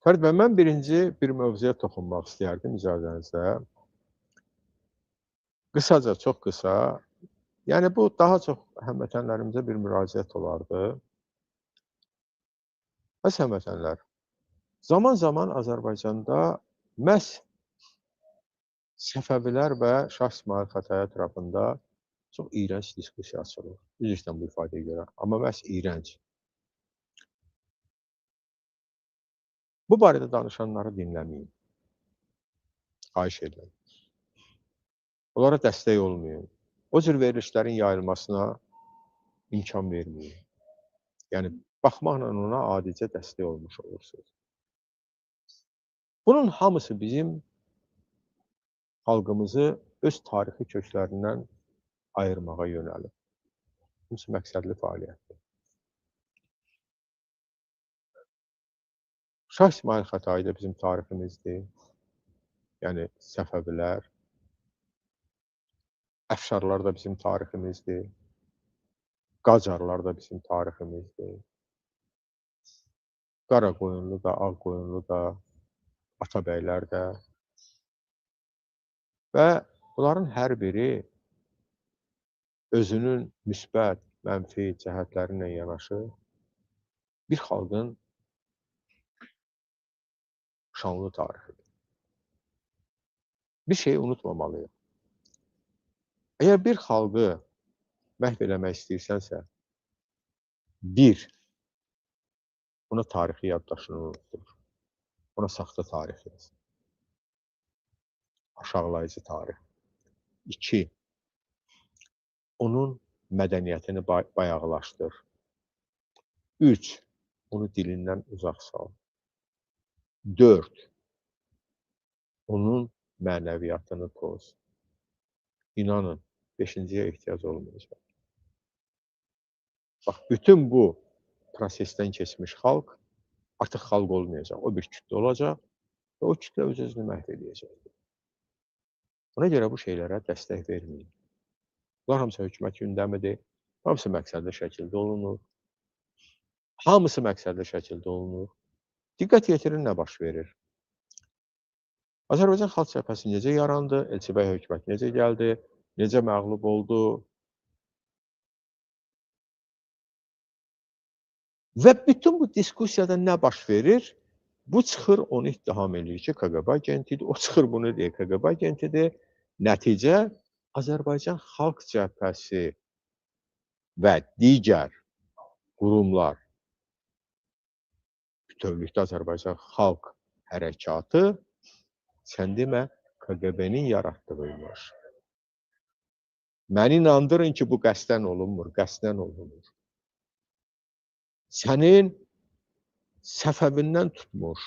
Fərid bəy, mən birinci bir mövzuya toxunmaq istəyərdim icazənizlə. Qısaca, çox qısa. Yəni bu daha çox həmvətənlərimizə bir müraciət olardı. Bəs həmvətənlər, zaman-zaman Azərbaycanda məhz Səfəvilər və Şah İsmayıl Xətai ətrafında çox iyrənc diskussiya açılır. Üzr istəyirəm bu ifadəyə görə, amma məhz iyrənc. Bu barədə danışanları dinləməyin. Xahiş edirəm. Onlara dəstək olmayın. O cür verilişlərin yayılmasına imkan verməyin. Yəni, baxmaqla ona adicə dəstək olmuş olursunuz. Bunun hamısı bizim xalqımızı öz tarixi köklərindən ayırmağa yönəlib. Hamısı məqsədli fəaliyyətdir. Şah İsmayıl Xətai da bizim tariximizdir. Yəni, Səfəvilər, Əfşarlar da bizim tariximizdir. Qacarlar da bizim tariximizdir. Qaraqoyunlu da, Ağqoyunlu da, Atabəylər də. Və bunların hər biri özünün müsbət, mənfi cəhətləri ilə yanaşı bir xalqın şanlı tarixidir. Bir şeyi unutmamalıyıq. Əgər bir xalqı məhv eləmək istəyirsənsə, bir, ona tarixi yaddaşını unutdur. Ona saxta tarix yaz. Aşağılayıcı tarix. 2, onun mədəniyyətini bayağılaşdır. 3, onu dilindən uzaq sal. 4, onun mənəviyyatını poz. İnanın, 5-ciyə ehtiyac olmayacaq. Bax, bütün bu prosesdən keçmiş xalq artıq xalq olmayacaq. O bir kütlə olacaq və o kütlə öz-özünü məhv edəcəkdir. Ona görə bu şeylərə dəstək verməyin. Bunlar hamısı hökumət gündəmidir. Hamısı məqsədli şəkildə olunur. Hamısı məqsədli şəkildə olunur. Diqqət yetirin, nə baş verir? Azərbaycan Xalq Cəbhəsi necə yarandı? Elçibəy hökuməti necə gəldi? Necə məğlub oldu? Və bütün bu diskusiyada nə baş verir? Bu çıxır, onu ittiham edir ki, KQB agentidir. O çıxır, bunu deyir, KQB agentidir. Nəticə, Azərbaycan Xalq Cəbhəsi və digər qurumlar, bütövlükdə Azərbaycan Xalq Hərəkatı, sən demə, KQB-nin yaratdığıymış. Məni inandırın ki, bu qəsdən olunmur, qəsdən olunur. Sənin Səfəvindən tutmuş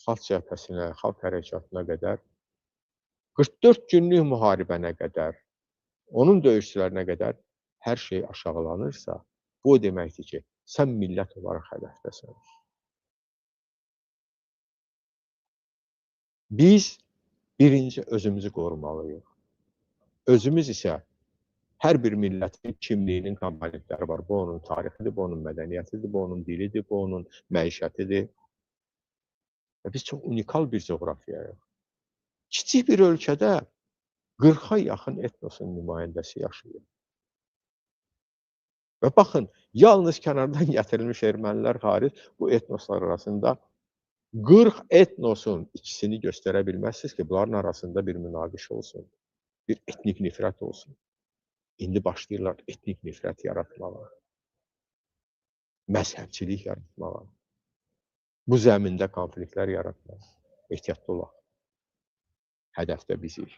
Xalq Cəbhəsinə, Xalq Hərəkatına qədər, 44 günlük müharibənə qədər, onun döyüşçülərinə qədər hər şey aşağılanırsa, bu o deməkdir ki, sən millət olaraq hədəfdəsən. Biz birinci özümüzü qorumalıyıq. Özümüz isə hər bir millətin kimliyinin komponentləri var. Bu onun tarixidir, bu onun mədəniyyətidir, bu onun dilidir, bu onun məişətidir. Və biz çox unikal bir coğrafiyayıq. Kiçik bir ölkədə 40-a yaxın etnosun nümayəndəsi yaşayır. Və baxın, yalnız kənardan gətirilmiş ermənilər xaric bu etnoslar arasında 40 etnosun ikisini göstərə bilməzsiniz ki, bunların arasında bir münaqişə olsun, bir etnik nifrət olsun. İndi başlayırlar etnik nifrət yaratmağa, məzhəbçilik yaratmağa, bu zəmində konfliktlər yaratmağa. Ehtiyatlı olaq. Hədəfdə bizik.